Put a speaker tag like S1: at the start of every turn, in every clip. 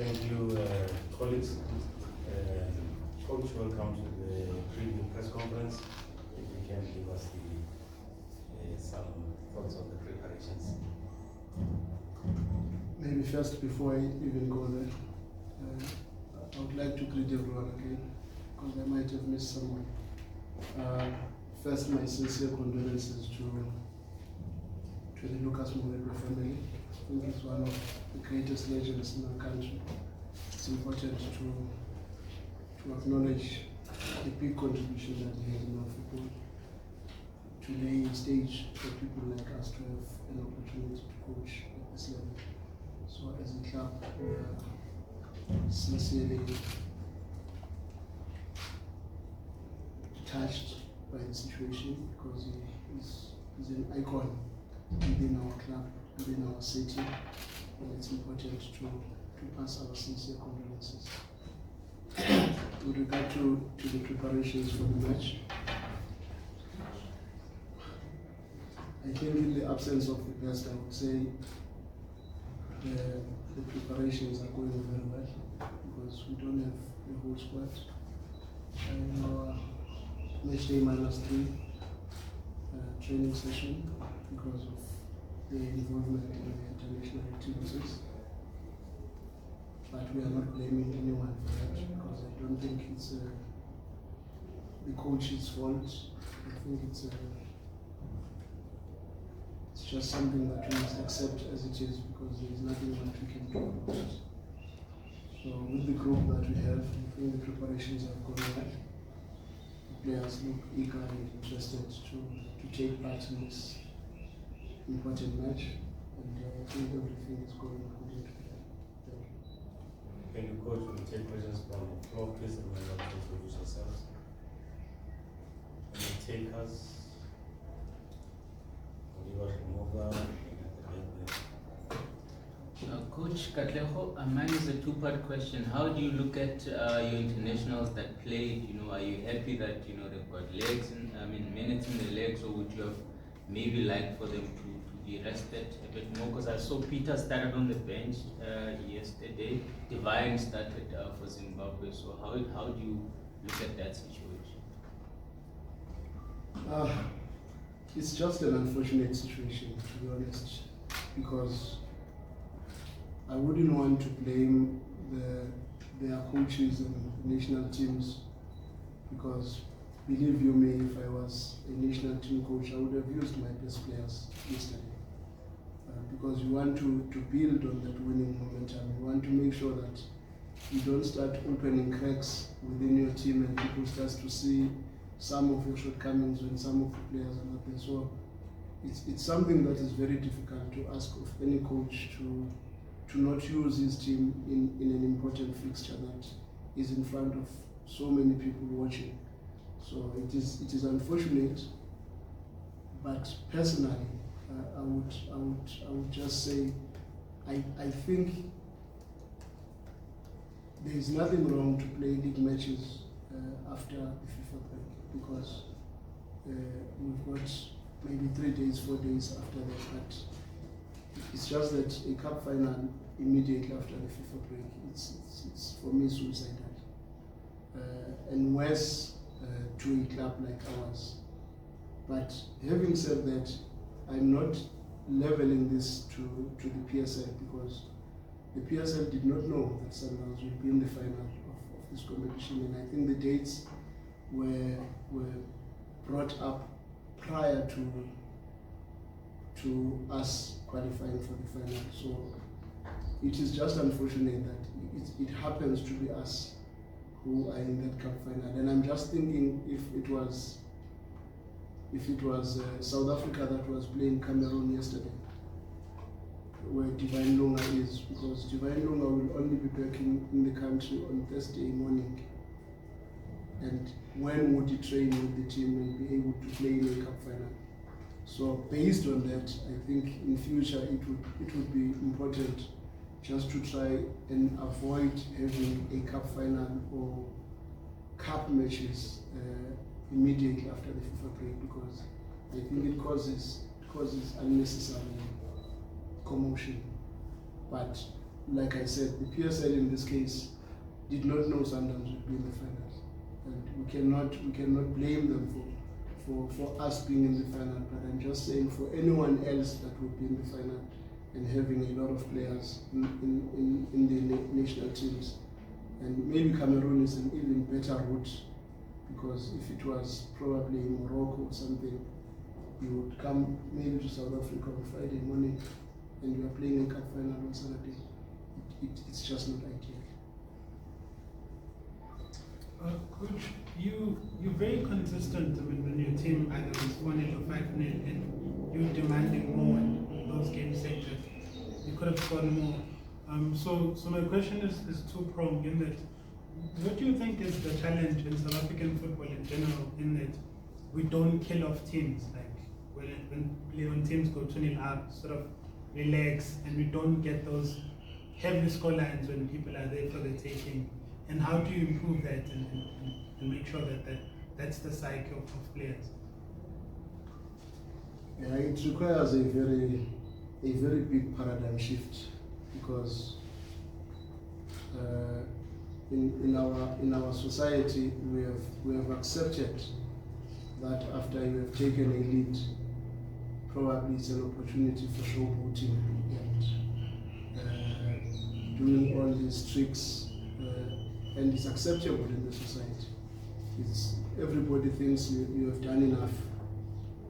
S1: Thank you, colleagues. Coach, welcome to the preview press conference. If you can give us some thoughts on the preparations.
S2: Maybe first, before I even go there, I would like to greet everyone again, because I might have missed someone. First, my sincere condolences to the Lucas Mamelodi family. I think he's one of the greatest legends in our country. It's important to acknowledge the big contribution that he has in our football, to lay a stage for people like us to have an opportunity to coach at this level. So as a club, we are sincerely touched by the situation, because he's an icon within our club, within our city, and it's important to pass our sincere condolences. With regard to the preparations for the match, I think in the absence of the best, I would say the preparations are going very well, because we don't have the whole squad. In our match day -3 training session, because of the involvement in the international activities. But we are not blaming anyone for that, because I don't think it's the coach's fault. I think it's just something that we must accept as it is, because there is nothing that we can do about it. So with the group that we have, I think the preparations have gone well. The players look eager and interested to take part in this important match, and I think everything is going according to plan. Thank you.
S1: Can you, coach, will take questions from the floor, please, and we'll have to introduce ourselves. Can you take us?
S3: Coach Katleho, mine is a two-part question. How do you look at your internationals that played? Are you happy that they've got legs minutes in the legs, or would you have maybe liked for them to be rested a bit more? Because I saw Peter started on the bench yesterday. Divine started for Zimbabwe. So how do you look at that situation?
S2: It's just an unfortunate situation, to be honest, because I wouldn't want to blame their coaches and national teams, because believe you me, if I was a national team coach, I would have used my best players yesterday. Because you want to build on that winning momentum. You want to make sure that you don't start opening cracks within your team and people start to see some of your shortcomings when some of the players are not there. So it's something that is very difficult to ask of any coach to not use his team in an important fixture that is in front of so many people watching. So it is unfortunate, but personally, I would just say I think there is nothing wrong to play league matches after the FIFA break, because we've got maybe 3 days, 4 days after that. But it's just that a cup final immediately after the FIFA break, it's for me suicidal, and worse to a club like ours. But having said that, I'm not leveling this to the PSL, because the PSL did not know that Sundowns will be in the final of this competition, and I think the dates were brought up prior to us qualifying for the final. So it is just unfortunate that it happens to be us who are in that cup final. And I'm just thinking, if it was South Africa that was playing Cameroon yesterday, where Divine Lunga is, because Divine Lunga will only be back in the country on Thursday morning. And when would he train with the team and be able to play in a cup final? So based on that, I think in future it would be important just to try and avoid having a cup final or cup matches immediately after the FIFA break, because I think it causes unnecessary commotion. But like I said, the PSL in this case did not know Sundowns would be in the finals, and we cannot blame them for us being in the final. But I'm just saying, for anyone else that would be in the final and having a lot of players in the national teams, and maybe Cameroon is an even better route, because if it was probably Morocco or something, you would come maybe to South Africa on Friday morning and you are playing a cup final on Saturday. It's just not ideal.
S4: Coach, you're very consistent when your team either is 1-0 or 5-0 and you're demanding more in those game sectors. You could have scored more. So my question is two-pronged in that, what do you think is the challenge in South African football in general, in that we don't kill off teams? Like when teams go 2-0 up, sort of relax, and we don't get those heavy scorelines when people are there for the taking. And how do you improve that and make sure that's the cycle of players?
S2: Yeah, it requires a very big paradigm shift, because in our society we have accepted that after you have taken a lead, probably it's an opportunity for showboating and doing all these tricks, and it's acceptable in the society. Everybody thinks you have done enough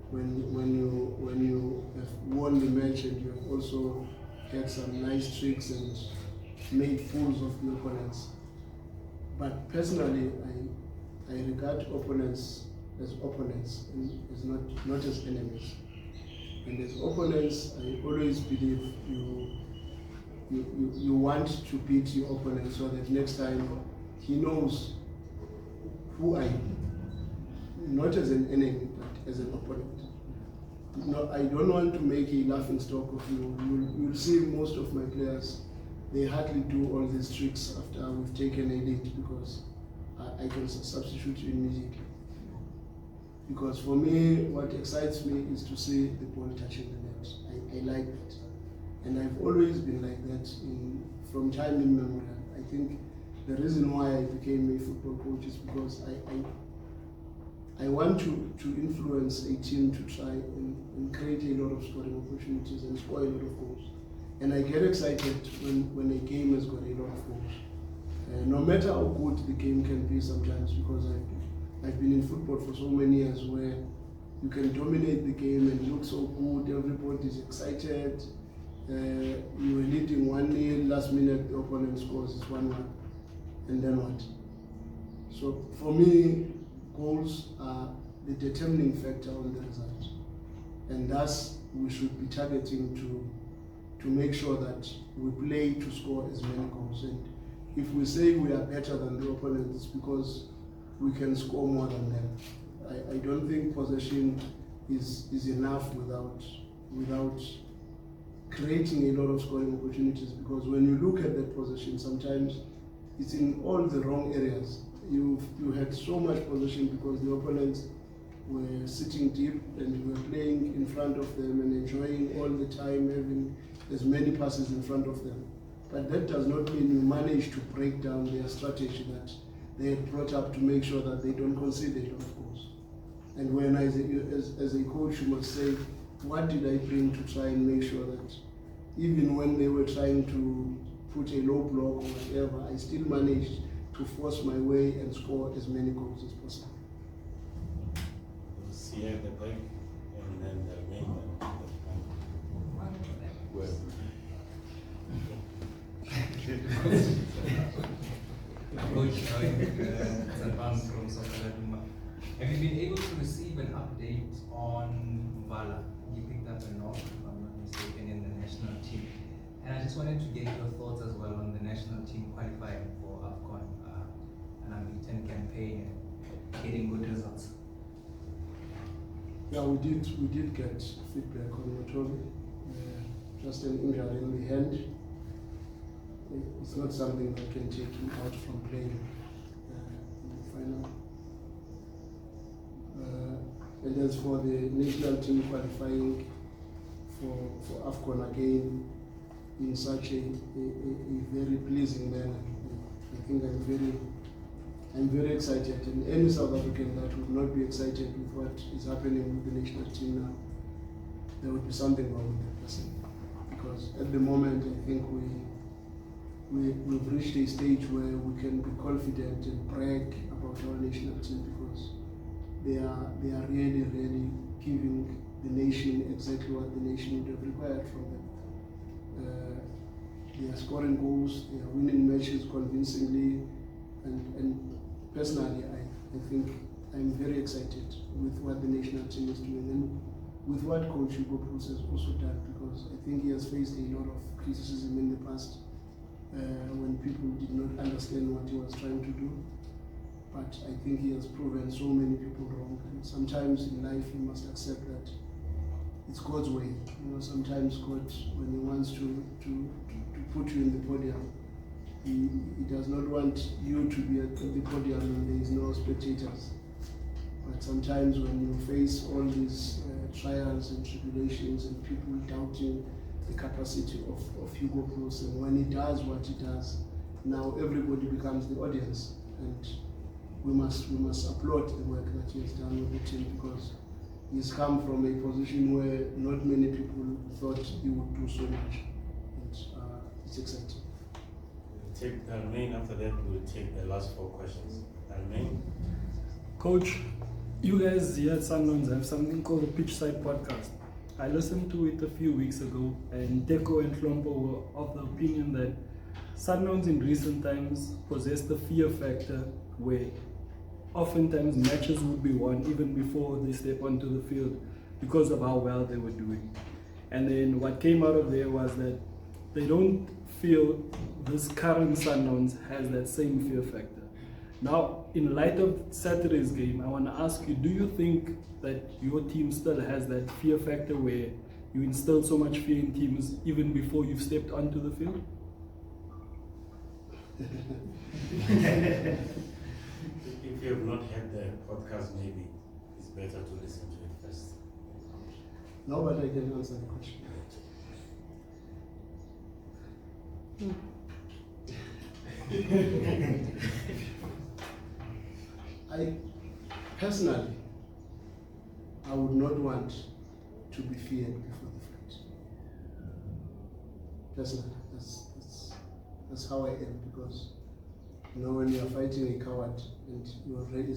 S2: when you have won the match, and you have also had some nice tricks and made fools of the opponents. But personally, I regard opponents as opponents and as not as enemies. And as opponents, I always believe you want to beat your opponent so that next time he knows who I am, not as an enemy, but as an opponent. No, I don't want to make a laughing stock of you. You'll see most of my players, they hardly do all these tricks after we've taken a lead, because I can substitute you immediately. Because for me, what excites me is to see the ball touching the net. I like that. And I've always been like that from time immemorial. I think the reason why I became a football coach is because I want to influence a team to try and create a lot of scoring opportunities and score a lot of goals. And I get excited when a game has got a lot of goals. No matter how good the game can be sometimes, because I've been in football for so many years where you can dominate the game and look so good, everybody's excited. You were leading 1-0, last minute the opponent scores, it's 1-1. And then what? So for me, goals are the determining factor on the result. And thus, we should be targeting to make sure that we play to score as many goals. And if we say we are better than the opponent, it's because we can score more than them. I don't think possession is enough without creating a lot of scoring opportunities, because when you look at that possession, sometimes it's in all the wrong areas. You had so much possession because the opponents were sitting deep and you were playing in front of them and enjoying all the time, having as many passes in front of them. But that does not mean you manage to break down their strategy that they had brought up to make sure that they don't concede a lot of goals. And when as a coach, you must say, what did I bring to try and make sure that even when they were trying to put a low block or whatever, I still managed to force my way and score as many goals as possible.
S1: See at the back, and then the main
S5: Coach, from Sofaladuma. Have you been able to receive an update on Vala? He picked up a knock, if I'm not mistaken, in the national team. And I just wanted to get your thoughts as well on the national team qualifying for AFCON, an unbeaten campaign and getting good results.
S2: Yeah, we did get feedback on Motobi. Just an injury in the hand. It's not something that can take him out from playing in the final. And as for the national team qualifying for AFCON again, in such a very pleasing manner. I think I'm very excited, and any South African that would not be excited with what is happening with the national team now, there would be something wrong with that person. Because at the moment, I think we've reached a stage where we can be confident and brag about our national team, because they are really giving the nation exactly what the nation would have required from them. They are scoring goals, they are winning matches convincingly, and personally, I think I'm very excited with what the national team is doing and with what Coach Hugo Bruce has also done, because I think he has faced a lot of criticism in the past when people did not understand what he was trying to do. But I think he has proven so many people wrong. And sometimes in life you must accept that it's God's way. You know, sometimes God, when he wants to put you in the podium, he does not want you to be at the podium and there is no spectators. But sometimes when you face all these trials and tribulations and people doubting the capacity of Hugo Bruce, and when he does what he does, now everybody becomes the audience. And we must applaud the work that he has done with the team, because he's come from a position where not many people thought he would do so much. And it's exciting.
S1: We'll take Ronwen. After that, we'll take the last 4 questions. Ronwen.
S6: Coach, you guys here at Sundowns have something called the Pitchside Podcast. I listened to it a few weeks ago, and Deco and Flompo were of the opinion that Sundowns in recent times possess the fear factor, where oftentimes matches would be won even before they step onto the field because of how well they were doing. And then what came out of there was that they don't feel this current Sundowns has that same fear factor. Now, in light of Saturday's game, I want to ask you, do you think that your team still has that fear factor where you instill so much fear in teams even before you've stepped onto the field?
S1: If you have not heard the podcast, maybe it's better to listen to it first.
S2: No, but I can answer the question. I personally, I would not want to be feared before the fight. Personally, that's how I am, because you know, when you are fighting a coward and is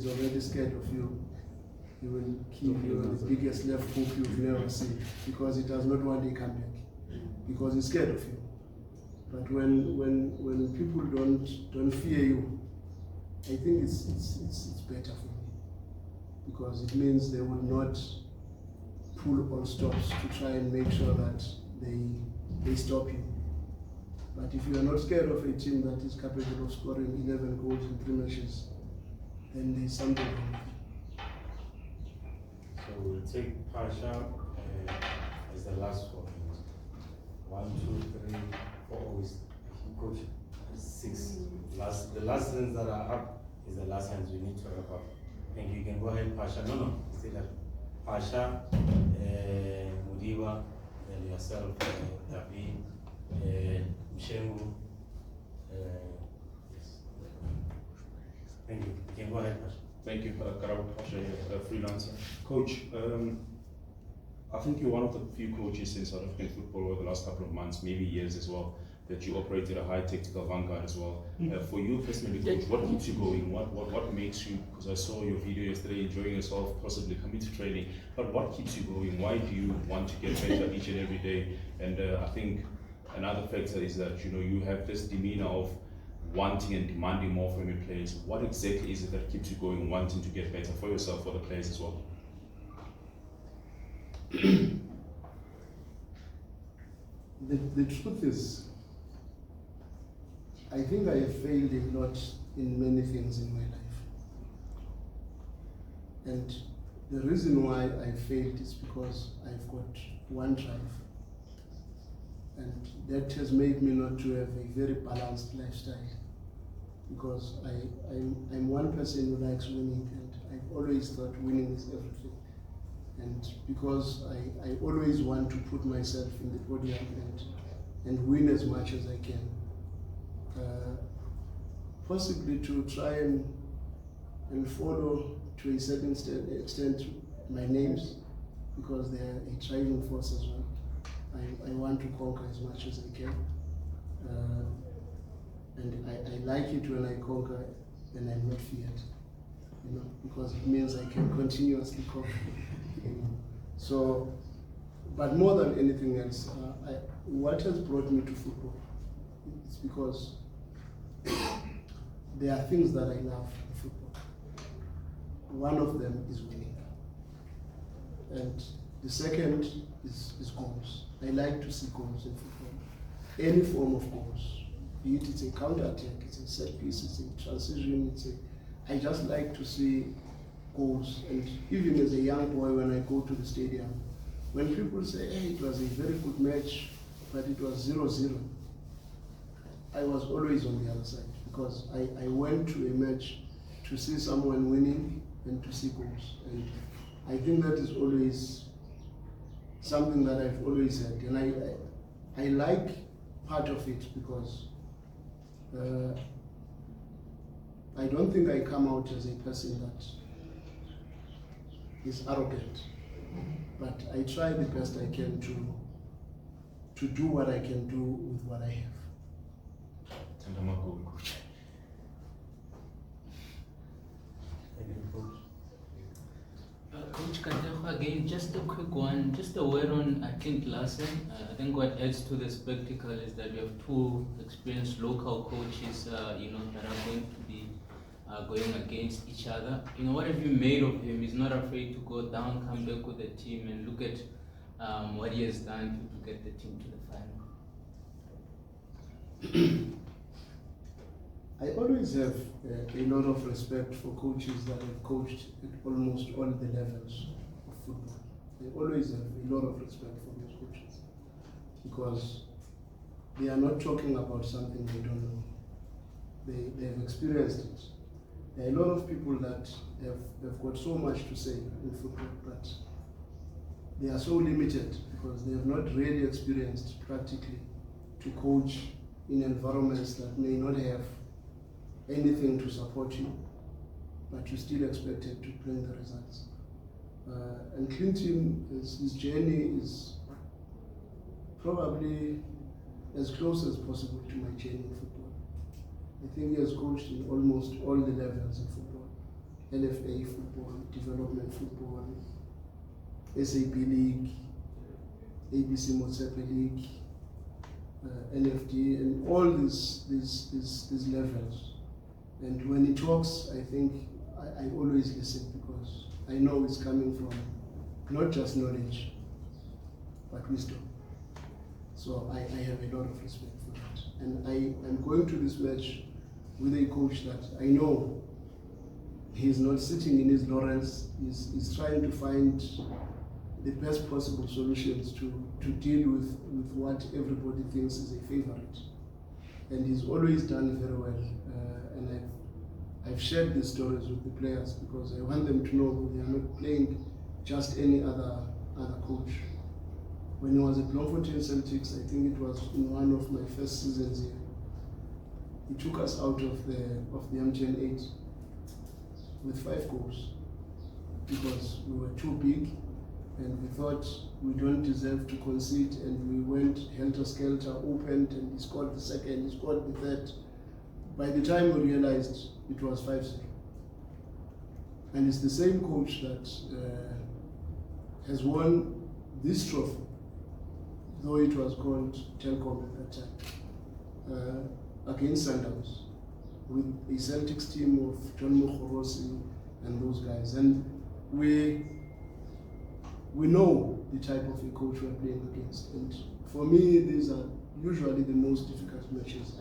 S2: already scared of you, he will give you the biggest left hook you've never seen, because he does not want a comeback, because he's scared of you. But when people don't fear you, I think it's better for me, because it means they will not pull all stops to try and make sure that they stop you. But if you are not scared of a team that is capable of scoring 11 goals in 3 matches, then there's something wrong.
S1: So we'll take Pasha as the last 4 minutes. 1, 2, 3, 4 is coach. 6. The last hands that are up is the last hands we need to wrap up. And you can go ahead, Pasha. No, still have Pasha, Mudiba, then yourself, David, Mshengu. Yes. Thank you. You can go ahead, Pasha.
S7: Thank you, Karabo Pasha, freelancer. Coach, I think you're one of the few coaches in South African football over the last couple of months, maybe years as well, that you operated a high tactical vanguard as well. For you personally, coach, what keeps you going? What makes you, because I saw your video yesterday, enjoying yourself, possibly coming to training, but what keeps you going? Why do you want to get better each and every day? And I think another factor is that, you know, you have this demeanor of wanting and demanding more from your players. What exactly is it that keeps you going, wanting to get better for yourself, for the players as well?
S2: The truth is, I think I have failed a lot in many things in my life. And the reason why I failed is because I've got one drive. And that has made me not to have a very balanced lifestyle. Because I'm one person who likes winning, and I've always thought winning is everything. And because I always want to put myself in the podium, and and win as much as I can. Possibly to try and follow to a certain extent my names, because they are a driving force as well. I want to conquer as much as I can. And I like it when I conquer and I'm not feared, because it means I can continuously conquer. So, but more than anything else, what has brought me to football is because there are things that I love in football. One of them is winning. And the second is goals. I like to see goals in football. Any form of goals. Be it it's a counter-attack, it's a set piece, it's a transition, I just like to see goals. And even as a young boy, when I go to the stadium, when people say, hey, it was a very good match, but it was 0-0, I was always on the other side, because I went to a match to see someone winning and to see goals. And I think that is always something that I've always had. And I like part of it, because I don't think I come out as a person that is arrogant, but I try the best I can to do what I can do with what I have.
S3: Coach Katejo, again, just a quick one, just a word on, I think, Larsen. I think what adds to the spectacle is that we have two experienced local coaches, that are going to be going against each other. What have you made of him? He's not afraid to go down, come back with the team, and look at what he has done to get the team to the final.
S2: I always have a lot of respect for coaches that have coached at almost all the levels of football. I always have a lot of respect for those coaches, because they are not talking about something they don't know. They have experienced it. There are a lot of people that have got so much to say in football, but they are so limited because they have not really experienced practically to coach in environments that may not have anything to support you, but you're still expected to bring the results. And Clinton, his journey is probably as close as possible to my journey in football. I think he has coached in almost all the levels of football. LFA football, development football, SAP League, ABC Motsepe League, NFD, and all these levels. And when he talks, I think I always listen, because I know it's coming from not just knowledge, but wisdom. So I have a lot of respect for that. And I'm going to this match with a coach that I know he's not sitting in his laurels. He's trying to find the best possible solutions to deal with what everybody thinks is a favorite. And he's always done very well. And I've shared these stories with the players, because I want them to know they are not playing just any other coach. When he was at Bloemfontein Celtics, I think it was in one of my first seasons here, he took us out of the MTN 8 with 5 goals, because we were too big and we thought we don't deserve to concede, and we went helter-skelter, opened, and he scored the second, he scored the third. By the time we realized, it was 5-0. And it's the same coach that has won this trophy, though it was called Telkom at that time, against Sundowns, with a Celtics team of John Mokhorosi and those guys. And we know the type of a coach we're playing against. And for me, these are usually the most difficult matches.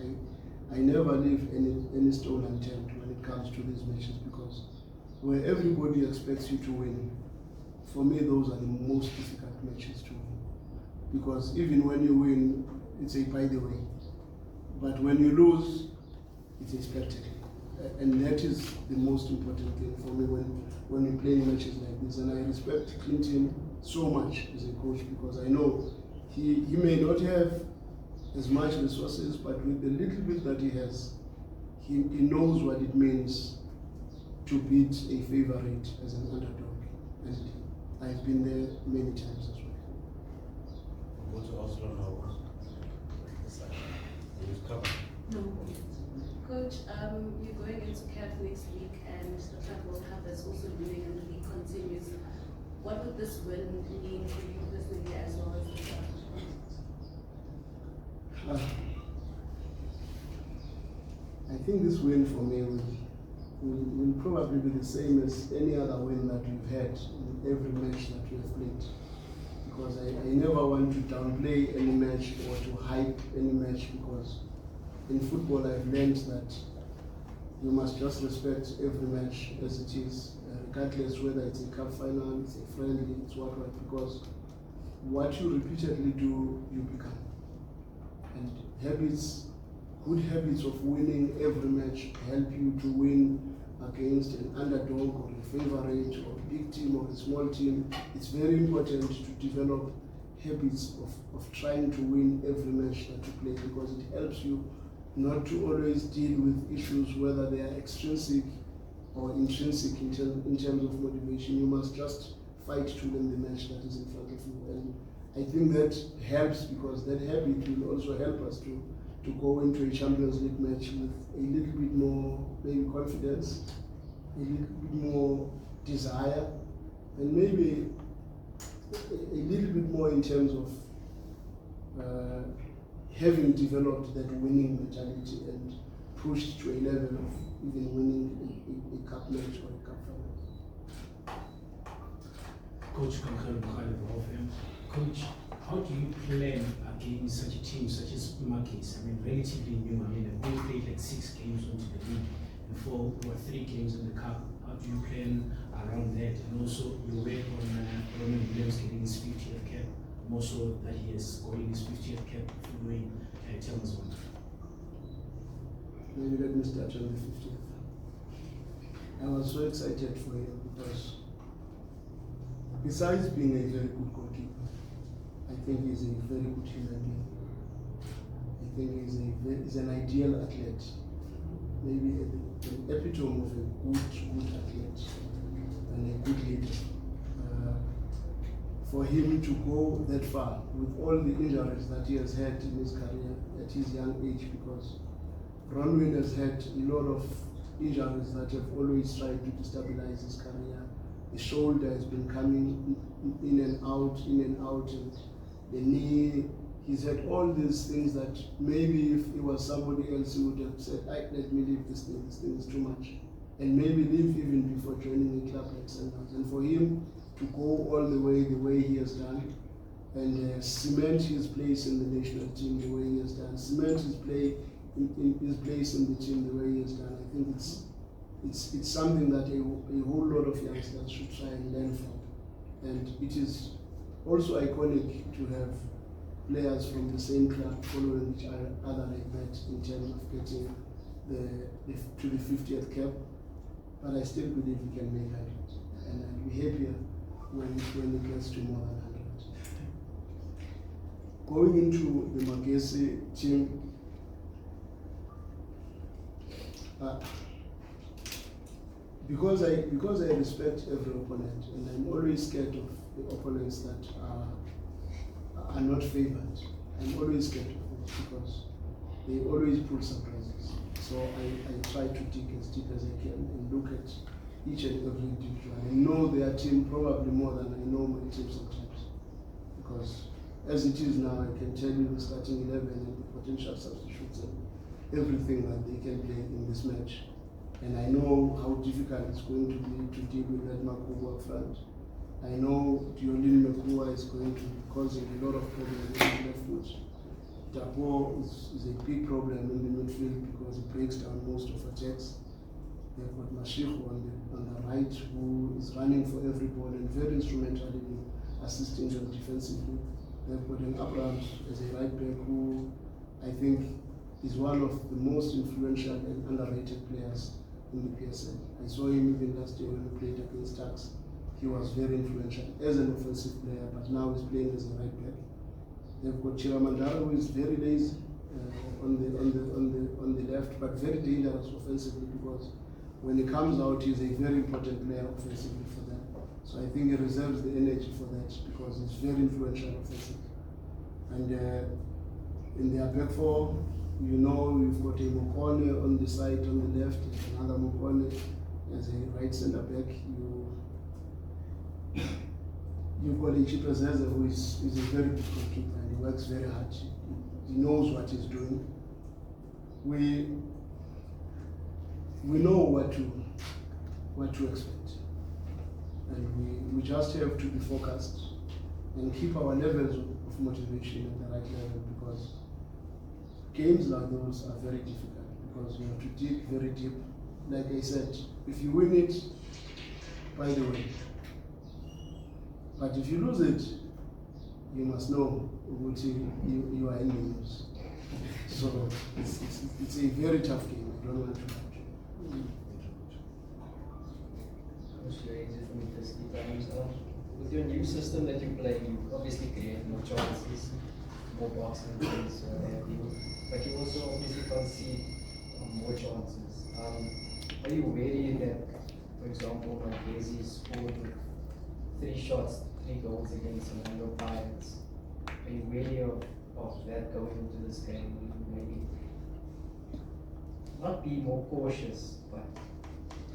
S2: I never leave any stone unturned when it comes to these matches, because where everybody expects you to win, for me those are the most difficult matches to win. Because even when you win, it's a by the way. But when you lose, it's a spectacle. And that is the most important thing for me when we play matches like this. And I respect Clinton so much as a coach, because I know he may not have as much resources, but with the little bit that he has, he knows what it means to beat a favorite as an underdog. And I've been there many times as well.
S1: Go to Oslo now.
S8: No. Coach, you're going into CAF next week and the Club World Cup that's also doing and the league continues. What would this win mean for you personally as well as the club?
S2: I think this win for me will probably be the same as any other win that we've had in every match that we have played. Because I never want to downplay any match or to hype any match, because in football I've learned that you must just respect every match as it is, regardless whether it's a cup final, it's a friendly, it's what, because what you repeatedly do, you become. And habits, good habits of winning every match help you to win against an underdog or a favorite or a big team or a small team. It's very important to develop habits of trying to win every match that you play, because it helps you not to always deal with issues, whether they are extrinsic or intrinsic in terms of motivation. You must just fight to win the match that is in front of you. And I think that helps, because that habit will also help us to go into a Champions League match with a little bit more maybe confidence, a little bit more desire, and maybe a little bit more in terms of having developed that winning mentality and pushed to a level of even winning a cup match or a cup final.
S9: Coach Coach, how do you plan against such a team such as Magesi? I mean, relatively new. I mean, they've only played like 6 games onto the league and 4 or 3 games in the cup. How do you plan around that? And also, you work on Ronwen getting his 50th cap. More so that he is going his 50th cap following Thomas one.
S2: Maybe let me start on the 50th. I was so excited for him because besides being a very good goalkeeper, I think he's a very good human being. I think he's an ideal athlete. Maybe an epitome of a good athlete and a good leader. For him to go that far with all the injuries that he has had in his career at his young age, because Ronwen has had a lot of injuries that have always tried to destabilize his career. The shoulder has been coming in and out, and the knee. He's had all these things that maybe if it was somebody else, he would have said, let me leave this thing is too much. And maybe leave even before joining a club like Sundowns. And for him to go all the way he has done, and cement his place in the national team the way he has done, cement his place in the team the way he has done, I think it's something that a whole lot of youngsters should try and learn from. And it is also iconic to have players from the same club following each other like that in terms of getting to the 50th cap. But I still believe we can make 100, and I'll be happier when it gets to more than 100. Going into the Magesi team, because I respect every opponent, and I'm always scared of the opponents that are not favored. I'm always scared of them because they always pull surprises. So I try to dig as deep as I can and look at each and every individual. I know their team probably more than I know my team sometimes. Because as it is now, I can tell you the starting 11 and the potential substitutes and everything that they can play in this match. And I know how difficult it's going to be to deal with that Manqoba up front. I know Diolin Mekua is going to be causing a lot of problems in the left foot. Dapo is a big problem in the midfield because it breaks down most of attacks. They've got Mashiko on the right, who is running for every ball and very instrumental in assisting them defensively. They've got an Abrams as a right back who I think is one of the most influential and underrated players in the PSL. I saw him even last year when he played against Tuks. He was very influential as an offensive player, but now he's playing as a right back. They've got Chiramandara, who is very lazy on the left, but very dangerous offensively, because when he comes out, he's a very important player offensively for them. So I think he reserves the energy for that, because he's very influential offensively. And in their back four, you know, you've got a Mokone on the side, on the left, another Mokone as a right centre back. You've got a Chipazeza, who is a very good goalkeeper, and he works very hard. He knows what he's doing. We know what to expect, and we just have to be focused and keep our levels of motivation at the right level, because games like those are very difficult, because you have to dig very deep. Like I said, if you win it, by the way, but if you lose it, you must know what you are in the news. So it's a very tough game. I don't want to
S10: with your new system that you play, you obviously create more chances, more boxing things, but you also obviously concede more chances. Are you wary that, for example, Magesi scored with 3 shots, 3 goals against Orlando Pirates? Are you wary of that going into this game? Maybe not be more cautious, but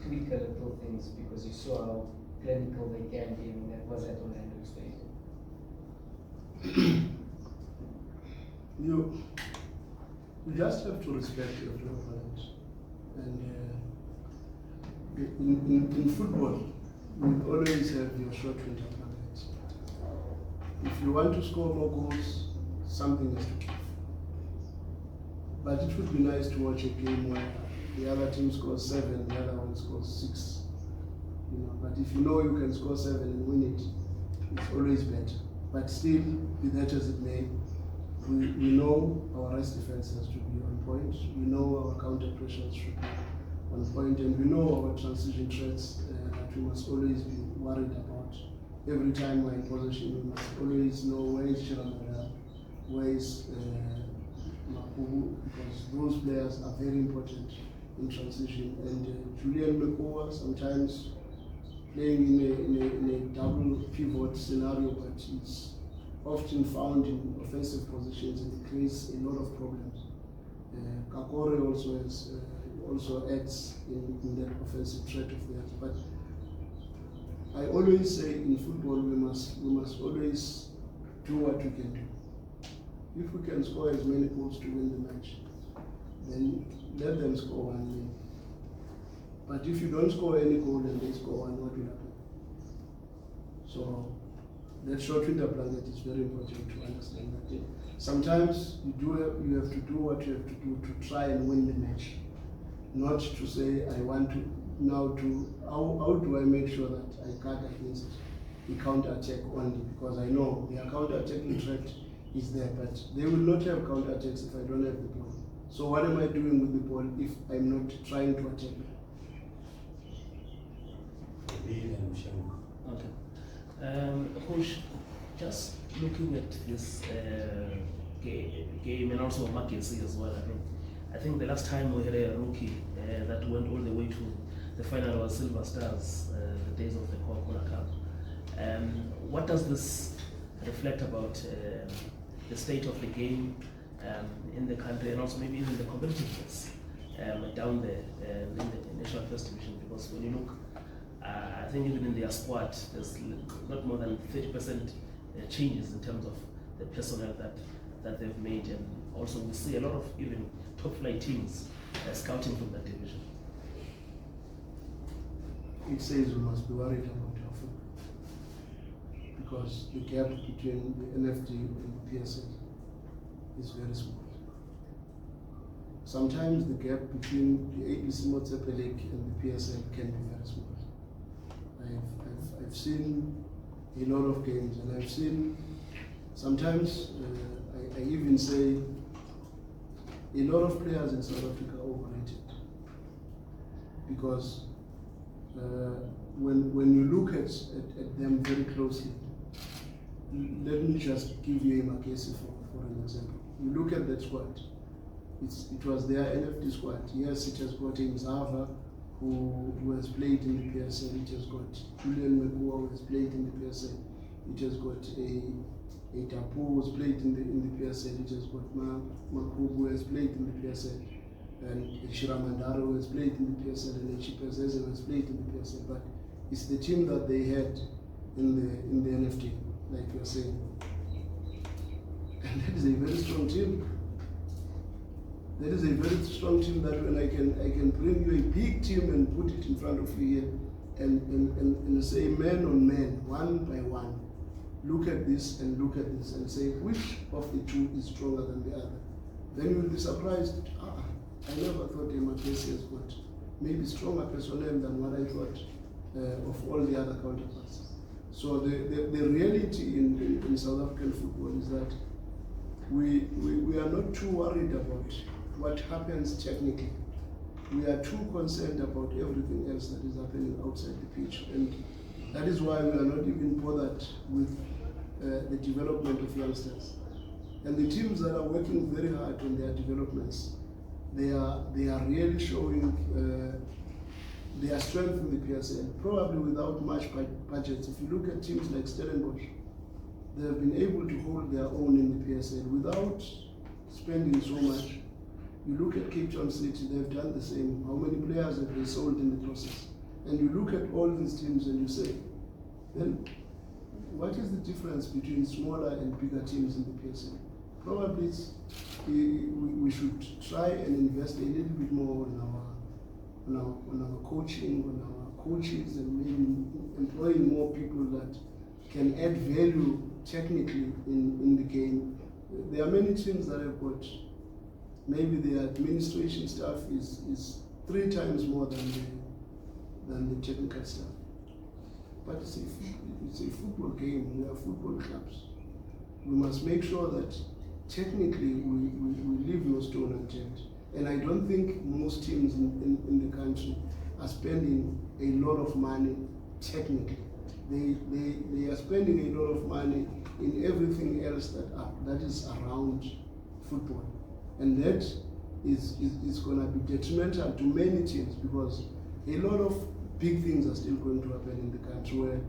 S10: tweak a little things, because you saw how clinical they can be, and that was at Orlando State.
S2: You just have to respect your opponent. And in football, you always have your short window targets. If you want to score more goals, something has to give. But it would be nice to watch a game where the other team scores 7, the other one scores 6. You know, but if you know you can score 7 and win it, it's always better. But still, be that as it may, we know our rest defense has to be on point. We know our counter pressures should be on point, and we know our transition threats that we must always be worried about. Every time we're in possession, we must always know where is Chiramandara, where is Manqoba, because those players are very important in transition. And Julian Manqoba sometimes playing in a double pivot scenario, but it's often found in offensive positions, and it creates a lot of problems. Kakore also adds in that offensive threat of theirs. But I always say in football we must always do what we can do. If we can score as many goals to win the match, then let them score one win. But if you don't score any goal and they score one, what will happen? So that short window blanket is very important to understand that. Sometimes you have to do what you have to do to try and win the match. Not to say I want to now how do I make sure that I guard against the counter-attack only, because I know their counter-attacking threat is there, but they will not have counter-attacks if I don't have the ball. So what am I doing with the ball if I'm not trying to attack them?
S9: Okay. Coach, just looking at this game and also Magesi as well, I think the last time we had a rookie that went all the way to the final was Silver Stars, the days of the Coca-Cola Cup. What does this reflect about the state of the game in the country, and also maybe even the competitiveness down there in the National First Division? Because when you look, I think even in their squad, there's not more than 30% changes in terms of the personnel that they've made, and also we see a lot of even top flight teams scouting from that division.
S2: It says we must be worried about our football, because the gap between the NFD and the PSL is very small. Sometimes the gap between the ABC Motsepe League and the PSL can be very small. I've seen a lot of games, and I've seen sometimes I even say a lot of players in South Africa are overrated, because when you look at them very closely, let me just give you a Magesi for an example. You look at that squad. It was their NFD squad. Yes, it has got a Mzava who has played in the PSL. It has got Julian Mekua who has played in the PSL. It has got a Tapu who has played in the PSL. It has got Manqoba who has played in the PSL. And Shiramandaro who has played in the PSL. And Chipazeze who has played in the PSL. But it's the team that they had in the NFT, like you're saying. And that is a very strong team. That is a very strong team that when I can bring you a big team and put it in front of you here and say man on man, one by one, look at this and look at this and say which of the two is stronger than the other. Then you will be surprised, I never thought Magesi has got maybe stronger personnel than what I thought of all the other counterparts. So the reality in South African football is that we are not too worried about what happens technically. We are too concerned about everything else that is happening outside the pitch, and that is why we are not even bothered with the development of youngsters. And the teams that are working very hard on their developments, they are really showing their strength in the PSL, probably without much budgets. If you look at teams like Stellenbosch, they have been able to hold their own in the PSL without spending so much. You look at Cape Town City, they've done the same. How many players have they sold in the process? And you look at all these teams and you say, then what is the difference between smaller and bigger teams in the PSL? Probably we should try and invest a little bit more on our coaching, on our coaches, and maybe employing more people that can add value technically in the game. There are many teams that have got, maybe the administration staff is 3 times more than the technical staff. But it's a football game, we are football clubs. We must make sure that technically we leave no stone unturned. And I don't think most teams in the country are spending a lot of money technically. They are spending a lot of money in everything else that is around football. And that is going to be detrimental to many teams, because a lot of big things are still going to happen in the country where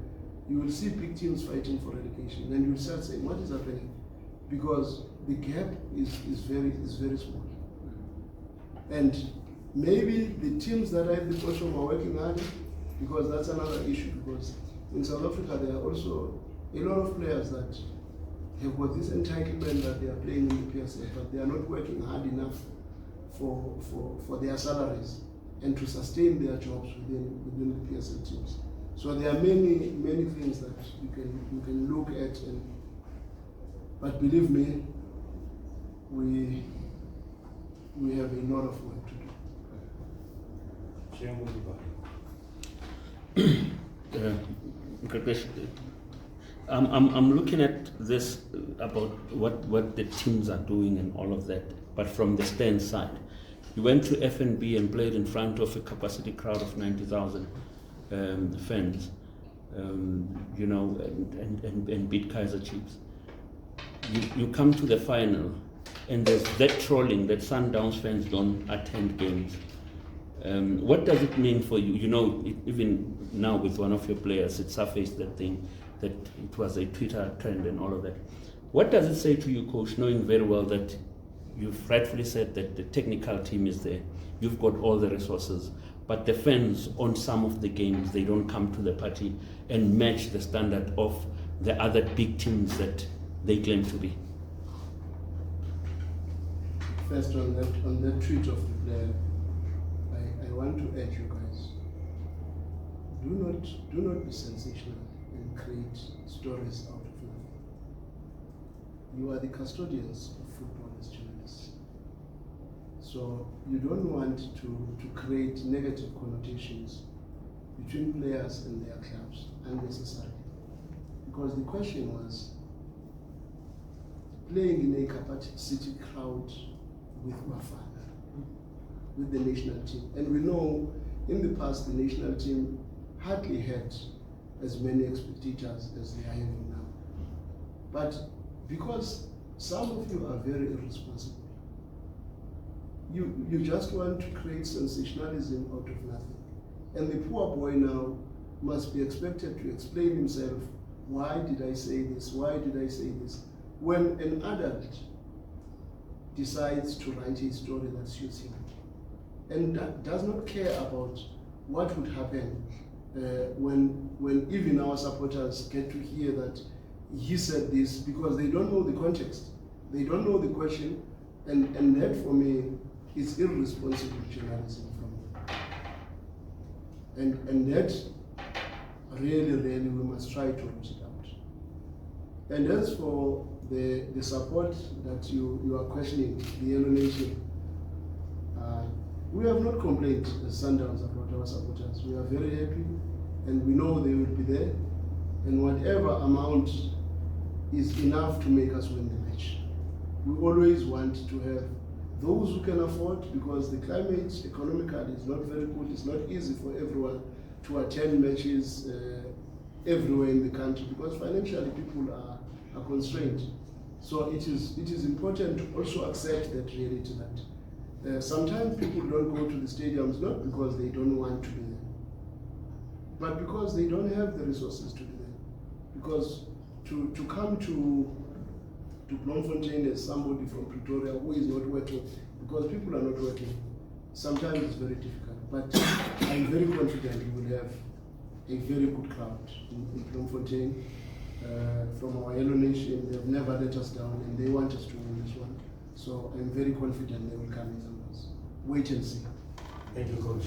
S2: you will see big teams fighting for relegation, and you will start saying, what is happening? Because the gap is very small. And maybe the teams that are at the bottom are working harder, because that's another issue, because in South Africa there are also a lot of players that have got this entitlement that they are playing in the PSL, but they are not working hard enough for their salaries and to sustain their jobs within the PSL teams. So there are many things that you can look at, but believe me, we have a lot of work to do.
S11: Good question. I'm looking at this about what the teams are doing and all of that, but from the stand side. You went to FNB and played in front of a capacity crowd of 90,000 fans, you know, and beat Kaizer Chiefs. You come to the final, and there's that trolling that Sundowns fans don't attend games. What does it mean for you? You know, even now with one of your players, it surfaced that thing, that it was a Twitter trend and all of that. What does it say to you, Coach, knowing very well that you've rightfully said that the technical team is there, you've got all the resources, but the fans on some of the games, they don't come to the party and match the standard of the other big teams that they claim to be?
S2: First, on that tweet of the player, I want to urge you guys, do not be sensational and create stories out of nothing. You are the custodians of football as journalists. So you don't want to create negative connotations between players and their clubs unnecessarily. Because the question was, playing in a capacity crowd with Bafana, with the national team. And we know in the past the national team hardly had as many spectators as they are having now. But because some of you are very irresponsible, you just want to create sensationalism out of nothing. And the poor boy now must be expected to explain himself, why did I say this, why did I say this? When an adult decides to write a story that suits him and that does not care about what would happen when even our supporters get to hear that he said this, because they don't know the context, they don't know the question, and that for me is irresponsible journalism from me. And that really we must try to root it out. And as for the support that you are questioning, the Yellow Nation, we have not complained as Sundowns about our supporters. We are very happy, and we know they will be there, and whatever amount is enough to make us win the match. We always want to have those who can afford, because the climate economically is not very good. It's not easy for everyone to attend matches everywhere in the country, because financially people are constrained. So it is important to also accept that reality, that sometimes people don't go to the stadiums not because they don't want to be there, but because they don't have the resources to be there. Because to come to Bloemfontein as somebody from Pretoria who is not working, because people are not working, sometimes it's very difficult. But I'm very confident we will have a very good crowd in Bloemfontein. From our Yellow Nation, they have never let us down, and they want us to win this one. So I'm very confident they will come in numbers. Wait and see.
S1: Thank you, Coach.